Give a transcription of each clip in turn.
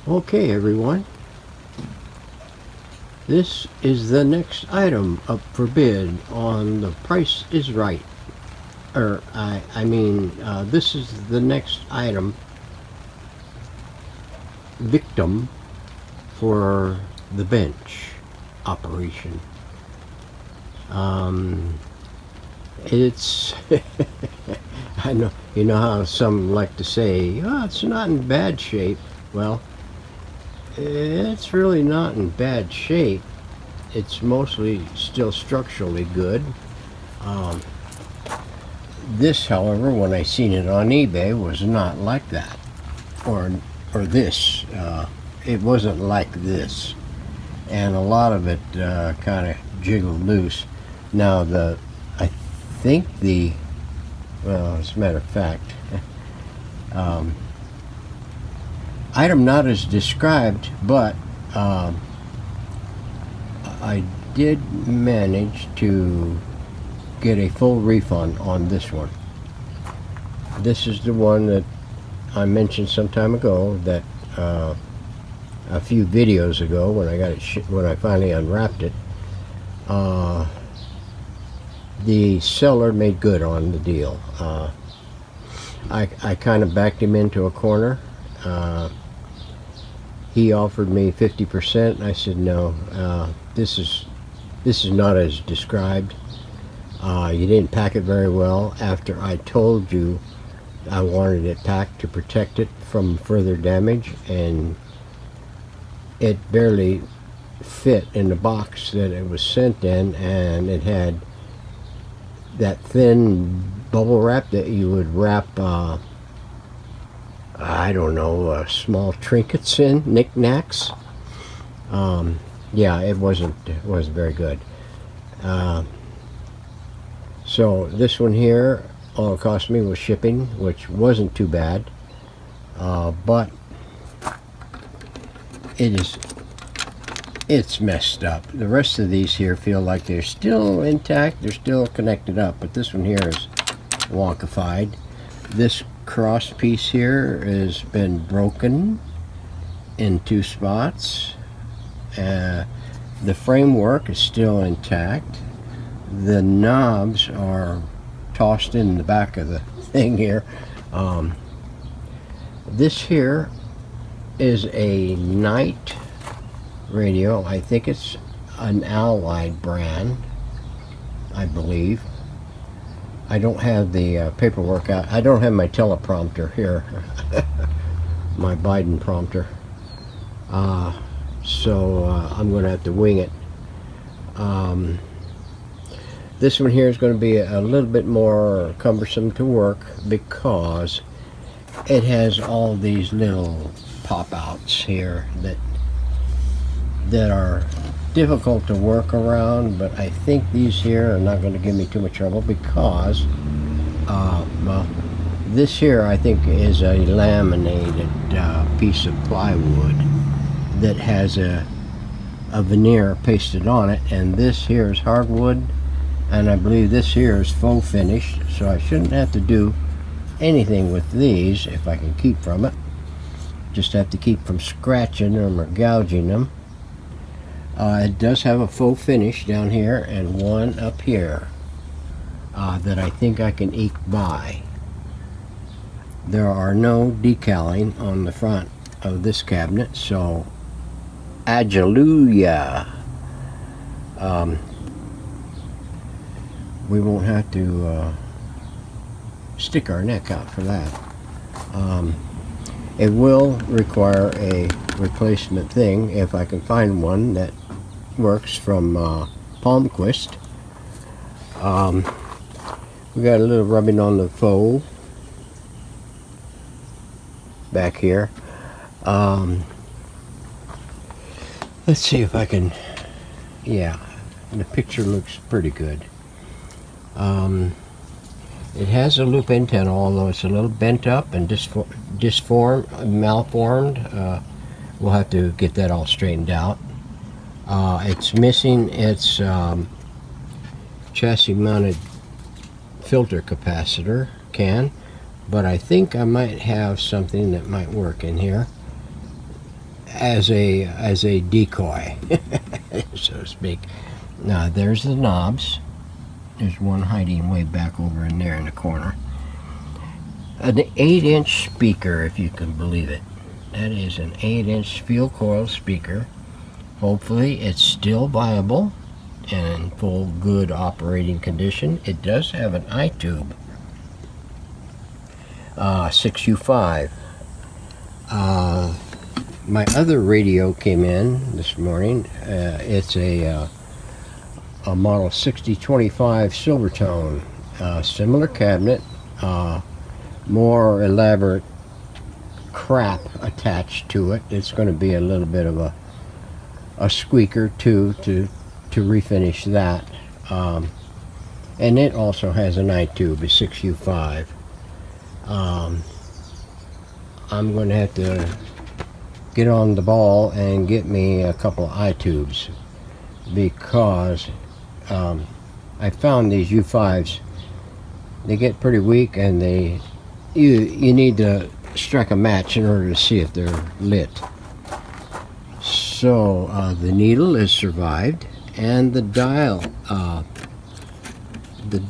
Okay, everyone, this is the next item up for bid on The Price is Right. This is the next item victim for the bench operation. It's I know, you know how some like to say, oh, it's not in bad shape. Well, it's really not in bad shape. It's mostly still structurally good. This, however, when I seen it on eBay, was not like that, or this. It wasn't like this, and a lot of it kind of jiggled loose. Now I think well, as a matter of fact, item not as described, but I did manage to get a full refund on this one. This is the one that I mentioned some time ago, that a few videos ago when I got it when I finally unwrapped it. The seller made good on the deal. I kind of backed him into a corner. He offered me 50%, and I said no. This is not as described. You didn't pack it very well. After I told you I wanted it packed to protect it from further damage, and it barely fit in the box that it was sent in, and it had that thin bubble wrap that you would wrap I don't know, small trinkets in, knickknacks. Yeah, it wasn't very good. So this one here, all it cost me was shipping, which wasn't too bad, but it's messed up. The rest of these here feel like they're still intact, they're still connected up, but this one here is wonkified. This cross piece here has been broken in 2 spots. The framework is still intact. The knobs are tossed in the back of the thing here. This here is a Night radio. I think it's an Allied brand, I believe. I don't have the paperwork out. I don't have my teleprompter here. My Biden prompter. So I'm going to have to wing it. This one here is going to be a little bit more cumbersome to work because it has all these little pop-outs here that are difficult to work around, but I think these here are not going to give me too much trouble because well, this here I think is a laminated piece of plywood that has a veneer pasted on it, and this here is hardwood, and I believe this here is faux finished, so I shouldn't have to do anything with these if I can keep from it. Just have to keep from scratching them or gouging them. It does have a faux finish down here and one up here that I think I can eke by. There are no decaling on the front of this cabinet, so hallelujah. We won't have to stick our neck out for that. It will require a replacement thing if I can find one that works from Palmquist. We got a little rubbing on the faux back here. Let's see if I can, yeah, the picture looks pretty good. It has a loop antenna, although it's a little bent up and malformed. We'll have to get that all straightened out. It's missing its chassis mounted filter capacitor can, but I think I might have something that might work in here. as a decoy, so to speak. Now there's the knobs. There's one hiding way back over in there in the corner. An 8-inch speaker, if you can believe it. That is an 8-inch field coil speaker. Hopefully it's still viable and in full good operating condition. It does have an I-tube, 6U5. My other radio came in this morning. It's a model 6025 Silvertone, similar cabinet, more elaborate crap attached to it. It's going to be a little bit of a squeaker too to refinish that, and it also has an I-tube, a 6U5. I'm going to have to get on the ball and get me a couple of I-tubes, because I found these U5s, they get pretty weak, and you need to strike a match in order to see if they're lit. So the needle has survived, and the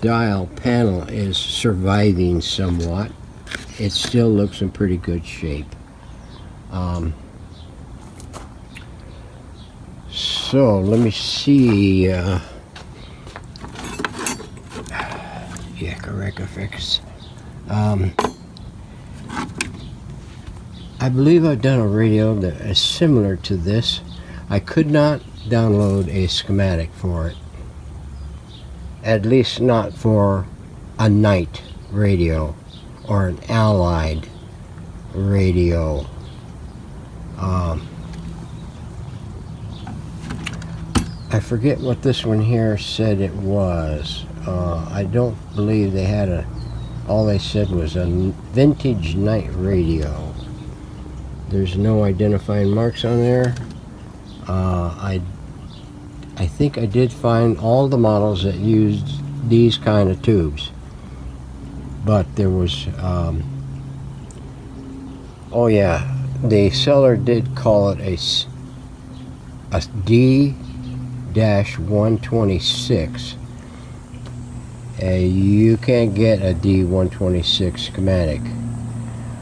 dial panel is surviving somewhat. It still looks in pretty good shape. So let me see. Yeah, correct effects. I believe I've done a radio that is similar to this. I could not download a schematic for it. At least not for a night radio or an allied radio. I forget what this one here said it was. I don't believe they had all they said was a vintage night radio. There's no identifying marks on there. I think I did find all the models that used these kind of tubes, but there was oh yeah, the seller did call it a D-126. You can't get a D-126 schematic.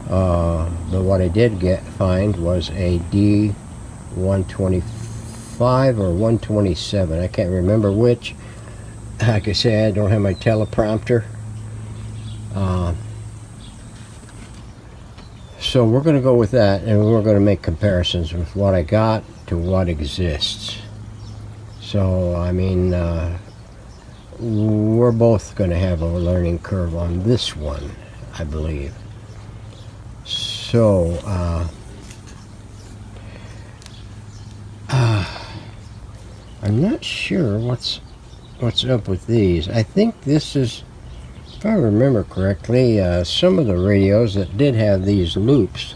But what I did find was a D-125 or 127. I can't remember which. Like I say, I don't have my teleprompter. So we're going to go with that, and we're going to make comparisons with what I got to what exists. So, I mean, we're both going to have a learning curve on this one, I believe. So, I'm not sure what's up with these. I think this is, if I remember correctly, some of the radios that did have these loops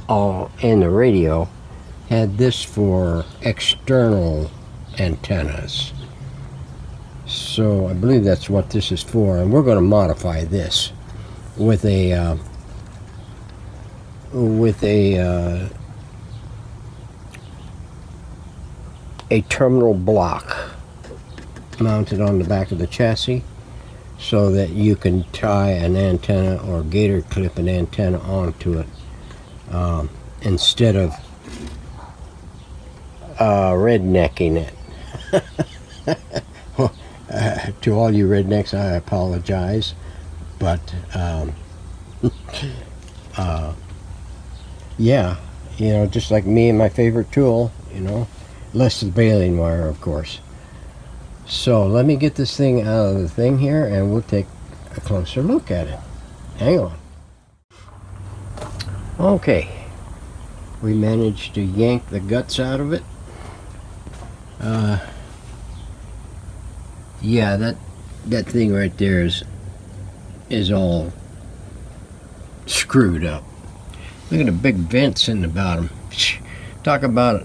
all in the radio had this for external antennas. So I believe that's what this is for, and we're going to modify this with a terminal block mounted on the back of the chassis, so that you can tie an antenna or gator clip an antenna onto it, instead of rednecking it. To all you rednecks, I apologize, but yeah, you know, just like me and my favorite tool, you know, less the baling wire, of course. So let me get this thing out of the thing here, and we'll take a closer look at it. Hang on. Okay, we managed to yank the guts out of it. Yeah, that thing right there is all screwed up. Look at the big vents in the bottom. Talk about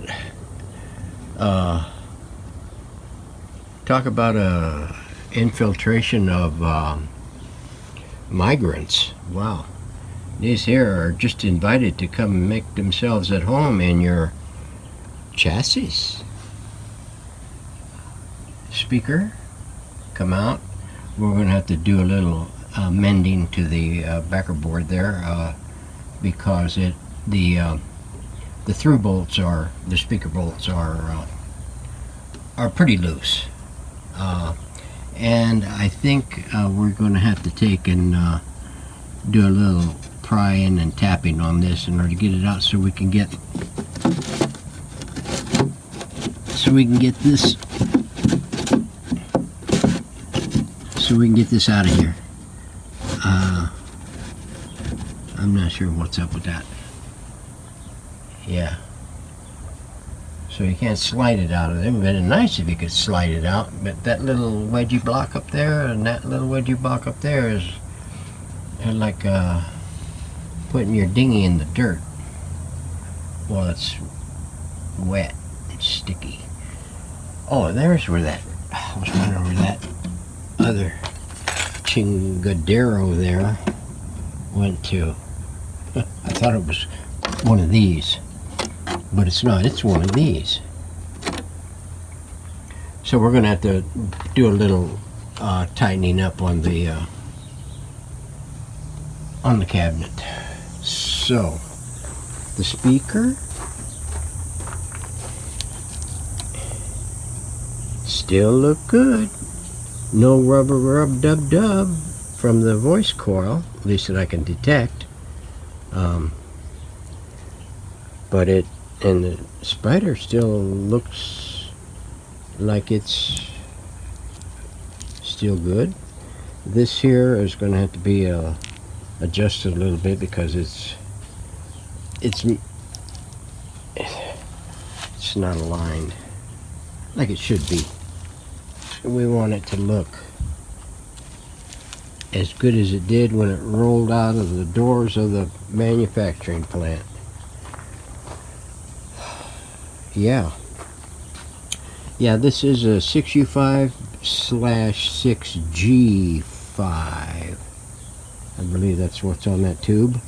infiltration of migrants. Wow. These here are just invited to come make themselves at home in your chassis. Speaker, come out. We're going to have to do a little mending to the backer board there because the through bolts are, the speaker bolts are pretty loose. And I think we're going to have to take and do a little prying and tapping on this in order to get it out so we can get this out of here. I'm not sure what's up with that. Yeah. So you can't slide it out of there. It would have been nice if you could slide it out, but that little wedgie block up there and that little wedgie block up there is like putting your dinghy in the dirt. Well, it's wet and sticky. Oh, there's where that, I was wondering where that other chingadero there went to. I thought it was one of these, but it's not. It's one of these. So we're going to have to do a little tightening up on the cabinet. So the speaker still look good. No rubber rub dub dub from the voice coil, at least that I can detect. But it, and the spider still looks like it's still good. This here is going to have to be adjusted a little bit because it's not aligned like it should be. We want it to look as good as it did when it rolled out of the doors of the manufacturing plant. Yeah, this is a 6U5/6G5. I believe that's what's on that tube.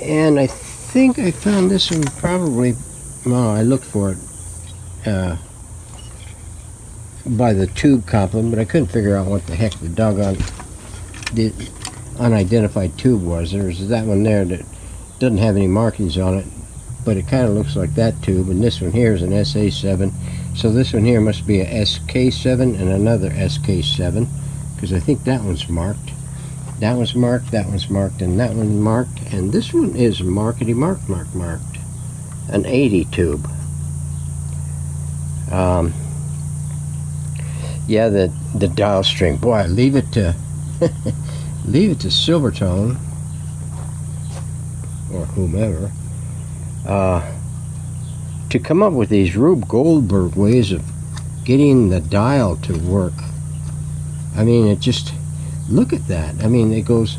And I think I found this one probably, well, I looked for it by the tube complement, but I couldn't figure out what the heck the doggone unidentified tube was. There's that one there that doesn't have any markings on it, but it kind of looks like that tube, and this one here is an SA7, so this one here must be a SK7 and another SK7, because I think that one's marked. That one's marked, that one's marked, and that one's marked, and this one is markety marked. An 80 tube. Yeah, the dial string. Boy, leave it to Silvertone or whomever to come up with these Rube Goldberg ways of getting the dial to work. I mean, it just, look at that. I mean, it goes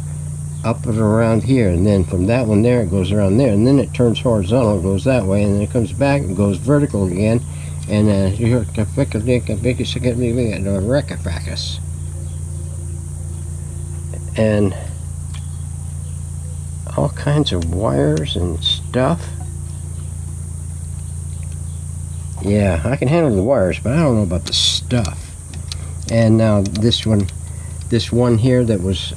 up and around here, and then from that one there it goes around there, and then it turns horizontal, goes that way, and then it comes back and goes vertical again, and you're a wreck-a-fracas. And all kinds of wires and stuff. Yeah, I can handle the wires, but I don't know about the stuff. And now this one here that was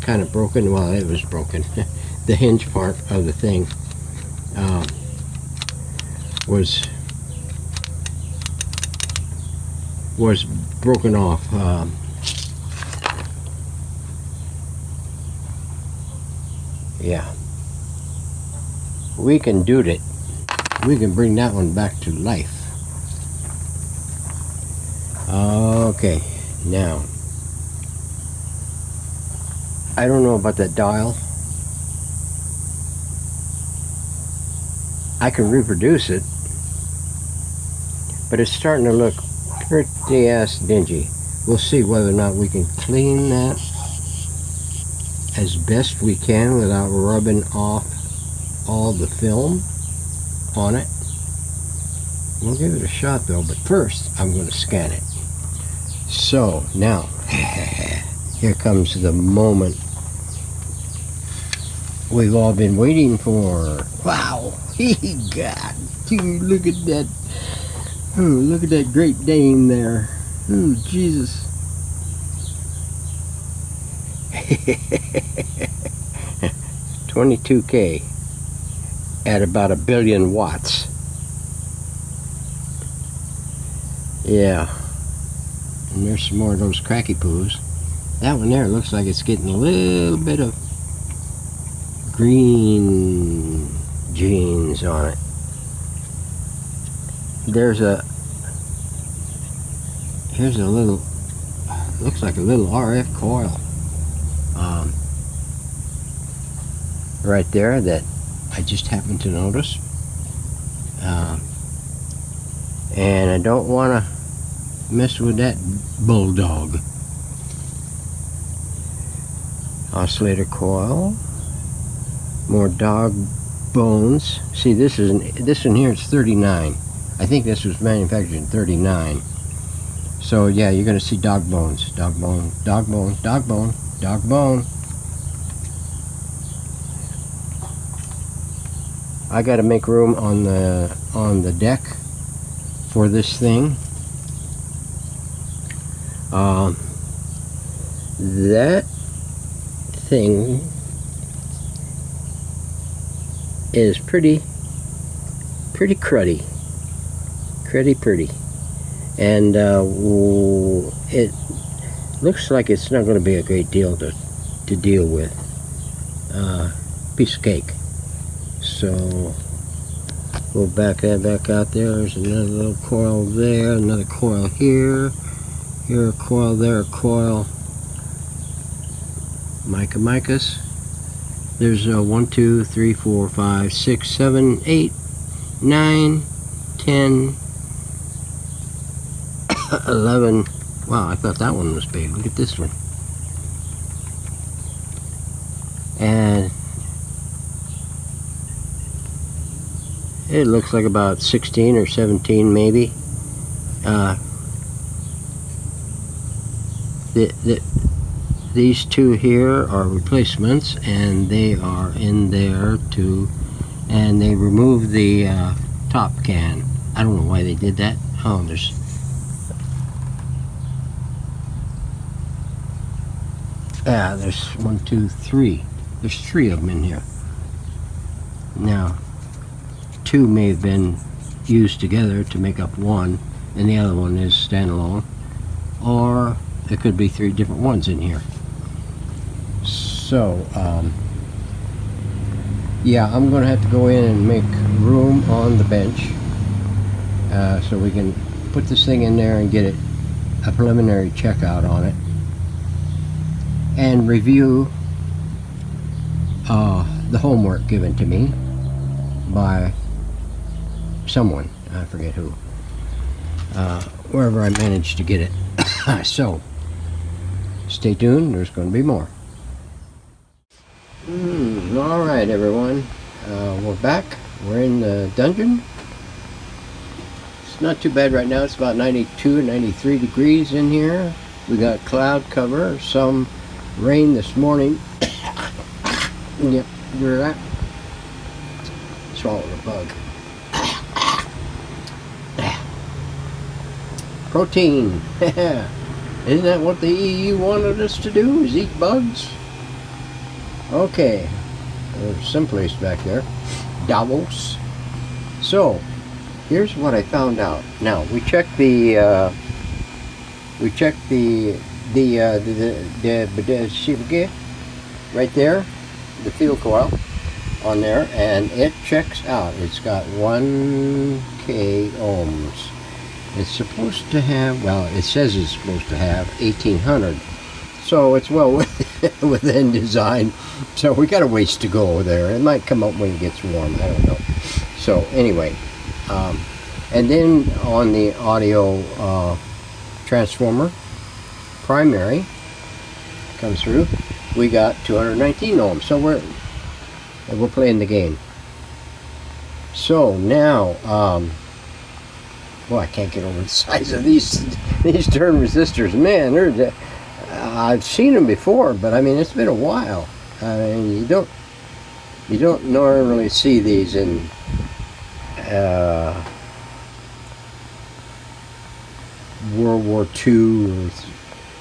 kind of broken. Well, it was broken. The hinge part of the thing was broken off. Yeah, we can do it. We can bring that one back to life. Okay, now I don't know about that dial. I can reproduce it, but it's starting to look pretty ass dingy. We'll see whether or not we can clean that as best we can without rubbing off all the film on it. We'll give it a shot though, but first I'm going to scan it. So now Here comes the moment we've all been waiting for. Wow! God, dude, look at that! Oh, look at that Great Dane there! Oh, Jesus! 22K at about 1 billion watts. Yeah. And there's some more of those cracky poos. That one there looks like it's getting a little bit of green genes on it. Here's a little, looks like a little RF coil right there that I just happened to notice. And I don't want to mess with that bulldog. Oscillator coil, more dog bones. See, this one here is 39. I think this was manufactured in 39. So yeah, you're gonna see dog bones, dog bone, dog bone, dog bone, dog bone. I got to make room on the deck for this thing. That thing is pretty cruddy, pretty, and it looks like it's not going to be a great deal to deal with. Piece of cake. So we'll back that back out there. There's another little coil there, another coil here, here a coil, there a coil. Micas. There's a 1, 2, 3, 4, 5, 6, 7, 8, 9, 10, 11. Wow, I thought that one was big. Look at this one. And it looks like about 16 or 17 maybe. These two here are replacements, and they are in there too, and they removed the top can. I don't know why they did that. Oh, there's there's 1, 2, 3. There's 3 of them in here. Now 2 may have been used together to make up one, and the other one is standalone, or it could be 3 different ones in here. So yeah, I'm gonna have to go in and make room on the bench so we can put this thing in there and get a preliminary checkout on it and review the homework given to me by someone, I forget who, wherever I managed to get it. So stay tuned, there's going to be more. Alright everyone, we're back. We're in the dungeon. It's not too bad right now. It's about 92, 93 degrees in here. We got cloud cover, some rain this morning. Yep, hear that? Swallowed a bug. Protein. Isn't that what the EU wanted us to do, is eat bugs? Okay, there's someplace back there. Davos. So, here's what I found out. Now, we checked the right there, the field coil on there, and it checks out. It's got 1K ohms. It's supposed to have, well, it says it's supposed to have 1800. So it's well within design. So we got a ways to go there. It might come up when it gets warm. I don't know. So anyway, and then on the audio transformer, primary comes through. We got 219 ohms. So we're playing the game. So now, well, I can't get over the size of these turn resistors. Man, they're I've seen them before, but I mean, it's been a while. I mean, you don't normally see these in World War II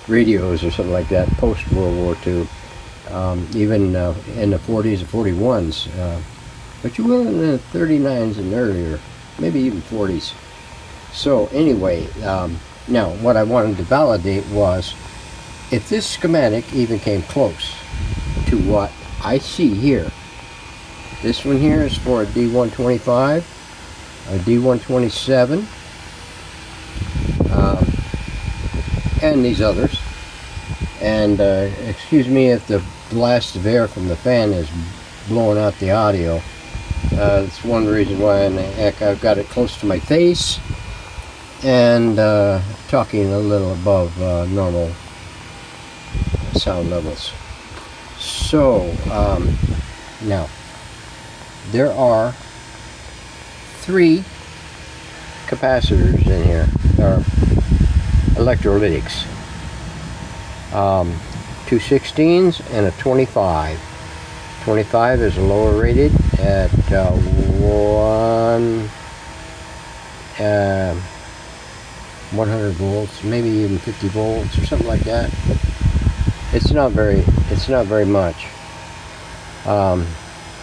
radios or something like that, post World War II, even in the 40s and 41s. But you will in the 39s and earlier, maybe even 40s. So anyway, now what I wanted to validate was if this schematic even came close to what I see here. This one here is for a D-125, a D-127, and these others. And excuse me if the blast of air from the fan is blowing out the audio. It's one reason why in the heck I've got it close to my face and talking a little above normal sound levels. So now there are 3 capacitors in here, or electrolytics. 2 16s and a 25. 25 is lower rated at 100 volts, maybe even 50 volts or something like that. It's not very much.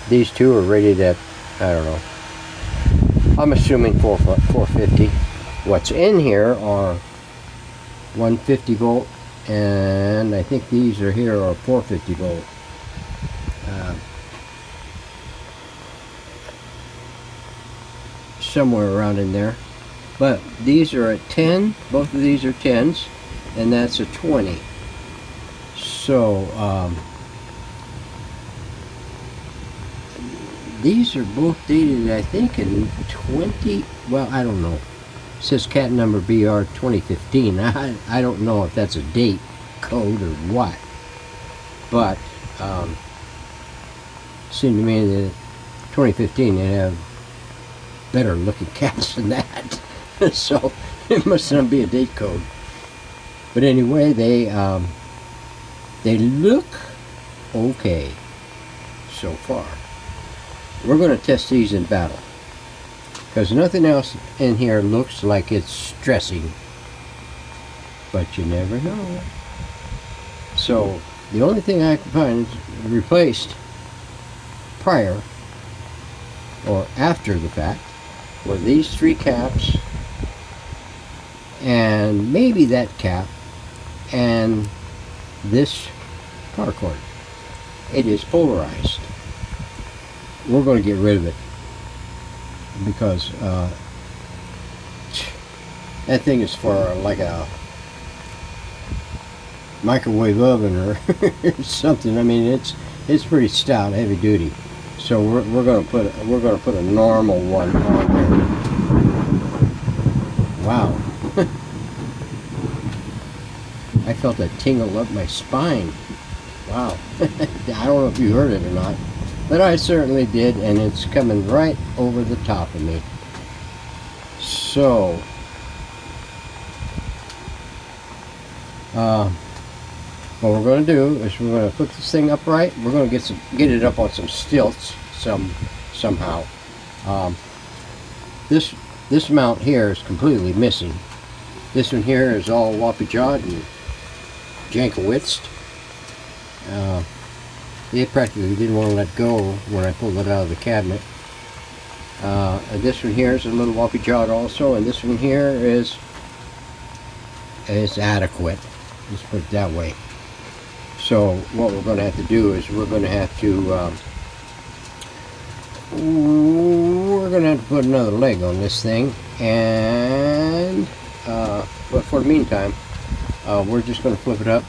These 2 are rated at, I don't know, I'm assuming 450. What's in here are 150 volt, and I think these are here are 450 volt. Somewhere around in there. But these are at 10, both of these are 10s, and that's a 20. So these are both dated, I think, in 20, well, I don't know. It says cat number BR 2015. I don't know if that's a date code or what. But seemed to me that 2015 they have better looking cats than that. So it must not be a date code. But anyway, they look okay so far. We're going to test these in battle, because nothing else in here looks like it's stressing, but you never know. So the only thing I can find is replaced prior or after the fact were these 3 caps, and maybe that cap, and this power cord. It is polarized. We're going to get rid of it because that thing is for like a microwave oven or something. I mean, it's pretty stout, heavy duty. So we're going to put a normal one on there. Wow. I felt a tingle up my spine. Wow. I don't know if you heard it or not, but I certainly did, and it's coming right over the top of me. So what we're going to do is we're going to put this thing upright. We're going to get it up on some stilts somehow. This mount here is completely missing. This one here is all woppy-jawed and jankowitzed. They practically didn't want to let go when I pulled it out of the cabinet. And this one here is a little woppy-jawed also, and this one here is adequate. Let's put it that way. So what we're going to have to do is we're going to have to put another leg on this thing, and but for the meantime, we're just going to flip it up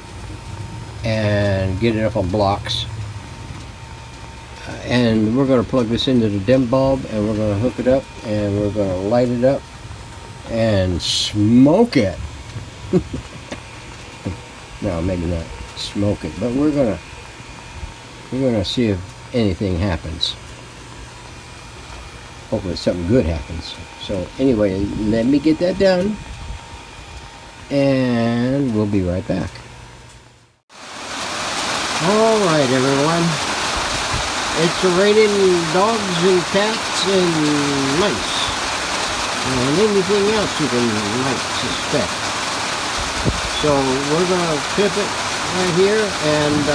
and get it up on blocks, and we're going to plug this into the dim bulb, and we're going to hook it up, and we're going to light it up and smoke it. No, maybe not smoke it, but we're gonna see if anything happens. Hopefully something good happens. So anyway, let me get that done, and we'll be right back. Alright everyone, it's raining dogs and cats and mice and anything else you can might suspect. So we're going to clip it right here and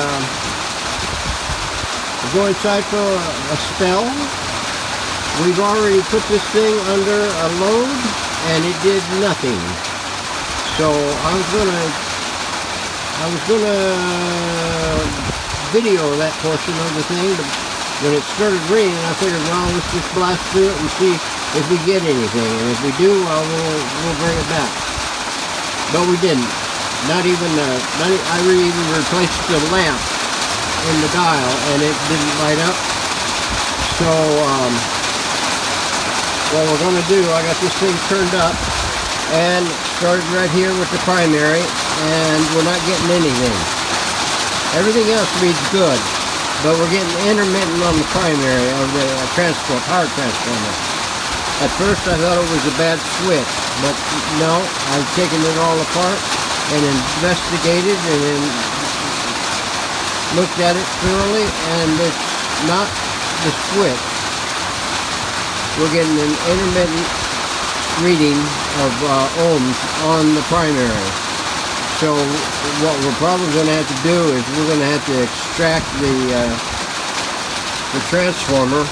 go inside for a spell. We've already put this thing under a load and it did nothing. So I was gonna video that portion of the thing, but when it started raining, I figured, well, let's just blast through it and see if we get anything. And if we do, well, we'll bring it back. But we didn't. I even replaced the lamp in the dial, and it didn't light up. So what we're gonna do, I got this thing turned up and started right here with the primary, and we're not getting anything. Everything else reads good, but we're getting intermittent on the primary of the power transformer. At first I thought it was a bad switch, but no, I've taken it all apart and investigated and then looked at it thoroughly, and it's not the switch. We're getting an intermittent reading of ohms on the primary. So what we're probably going to have to do is we're going to have to extract the transformer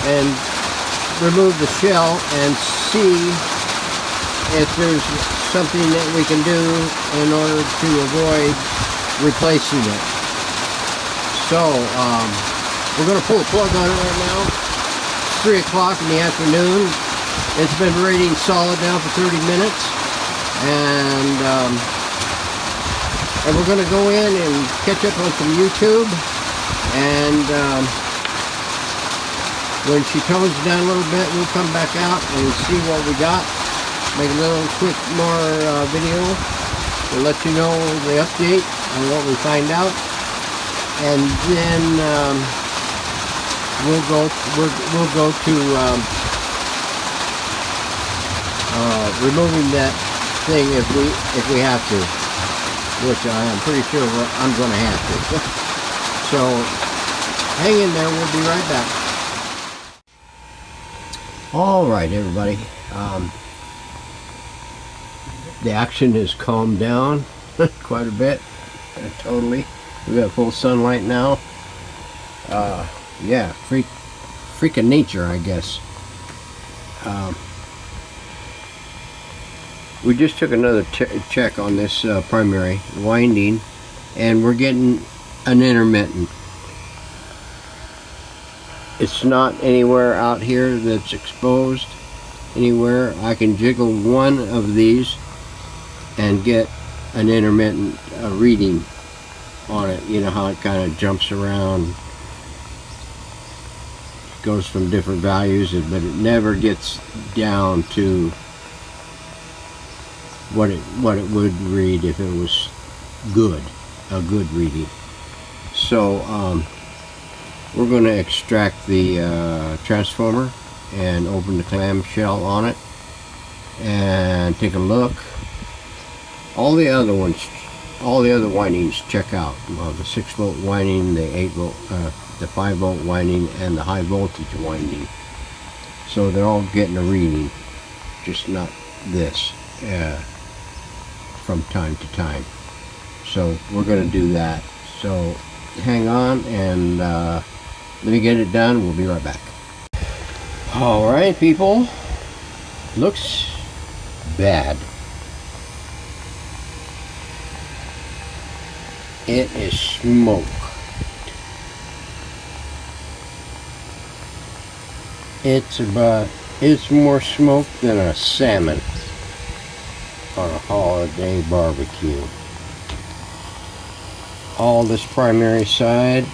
and remove the shell and see if there's something that we can do in order to avoid replacing it. So we're going to pull the plug on it right now. 3 o'clock in the afternoon. It's been raining solid now for 30 minutes, and we're going to go in and catch up on some YouTube, and when she tones down a little bit, we'll come back out and see what we got, make a little quick more video to let you know the update on what we find out, and then we'll go to removing that thing if we have to, which I'm pretty sure I'm going to have to. So hang in there, we'll be right back. All right, everybody. The action has calmed down quite a bit. Totally. We got full sunlight now. Yeah, freak of nature, I guess. We just took another check on this primary winding, and we're getting an intermittent. It's not anywhere out here that's exposed anywhere. I can jiggle one of these and get an intermittent reading on it. You know how it kind of jumps around, goes from different values, but it never gets down to what it would read if it was a good reading. So we're going to extract the transformer and open the clamshell on it and take a look. All the other windings check out. The 6-volt winding, the 8-volt, the 5-volt winding, and the high voltage winding. So they're all getting a reading, just not this from time to time. So we're going to do that. So hang on and let me get it done. We'll be right back. All right, people. Looks bad. It is smoke. It's more smoke than a salmon on a holiday barbecue. All this primary side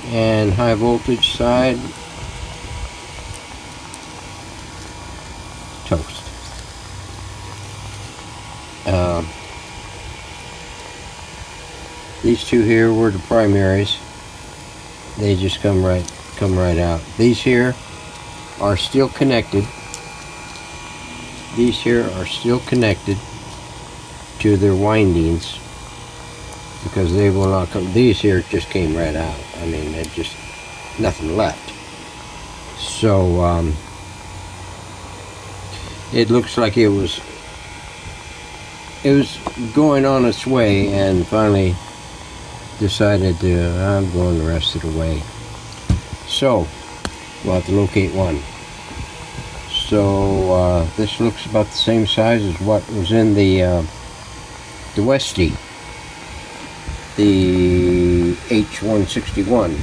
and high voltage side, toast. These two here were the primaries. They just come right out. These here are still connected. These here are still connected to their windings. because they will not come. These here just came right out. I mean, it just nothing left. So it looks like it was going on its way, and finally decided to, I'm going the rest of the way. So we'll have to locate one. So this looks about the same size as what was in the Westie, the H161.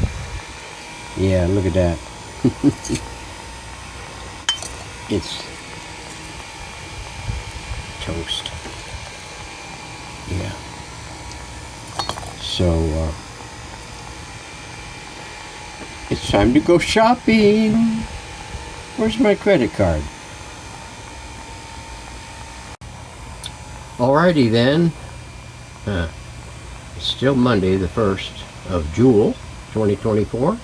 Yeah, look at that. It's toast. Yeah. So it's time to go shopping. Where's my credit card? Alrighty then. It's still Monday, the 1st of June, 2024.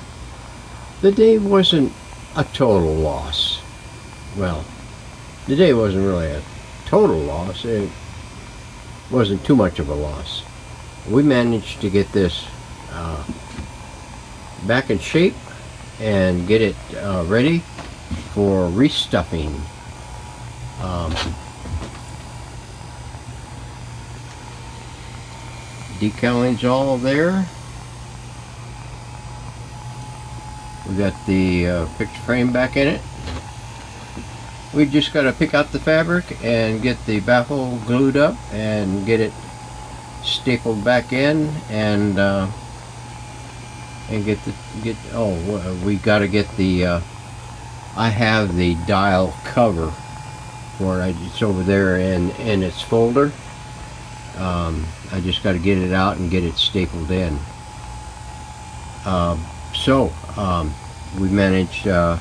The day wasn't a total loss. Well, the day wasn't really a total loss. It wasn't too much of a loss. We managed to get this back in shape and get it ready for restuffing. Decaling's all there. We got the picture frame back in it. We just got to pick out the fabric and get the baffle glued up and get it stapled back in, and we got to get the I have the dial cover for it. It's over there in its folder. I just got to get it out and get it stapled in. We managed to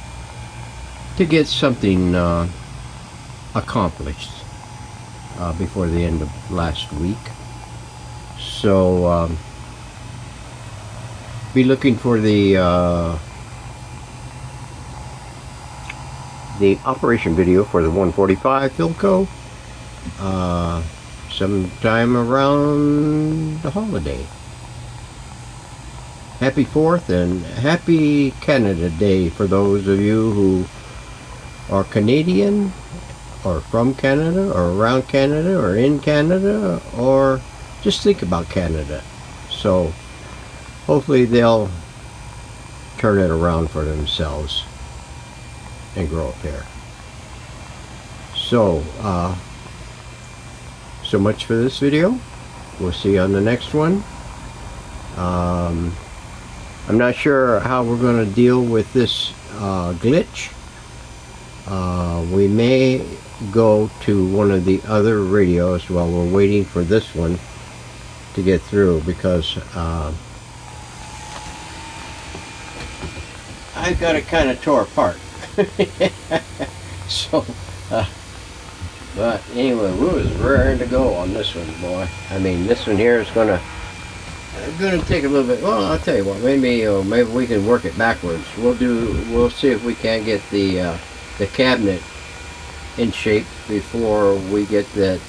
get something accomplished before the end of last week. So be looking for the operation video for the 145 Philco sometime around the holiday. Happy 4th and happy Canada Day for those of you who are Canadian or from Canada or around Canada or in Canada, or just think about Canada. So hopefully they'll turn it around for themselves and grow up there. So so much for this video. We'll see you on the next one. I'm not sure how we're going to deal with this glitch. We may go to one of the other radios while we're waiting for this one to get through, because I got it kind of tore apart. So but anyway, we was raring to go on this one, boy. I mean, this one here is gonna take a little bit. Well, I'll tell you what. Maybe we can work it backwards. We'll see if we can get the cabinet in shape before we get that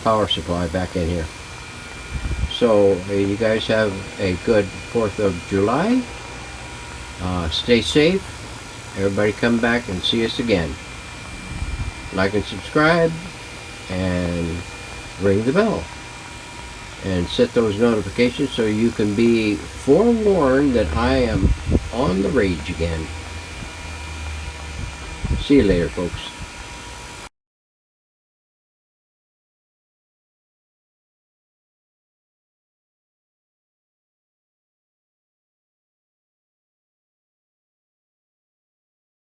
power supply back in here. So you guys have a good 4th of July. Stay safe. Everybody come back and see us again. Like and subscribe, and ring the bell, and set those notifications so you can be forewarned that I am on the rage again. See you later, folks.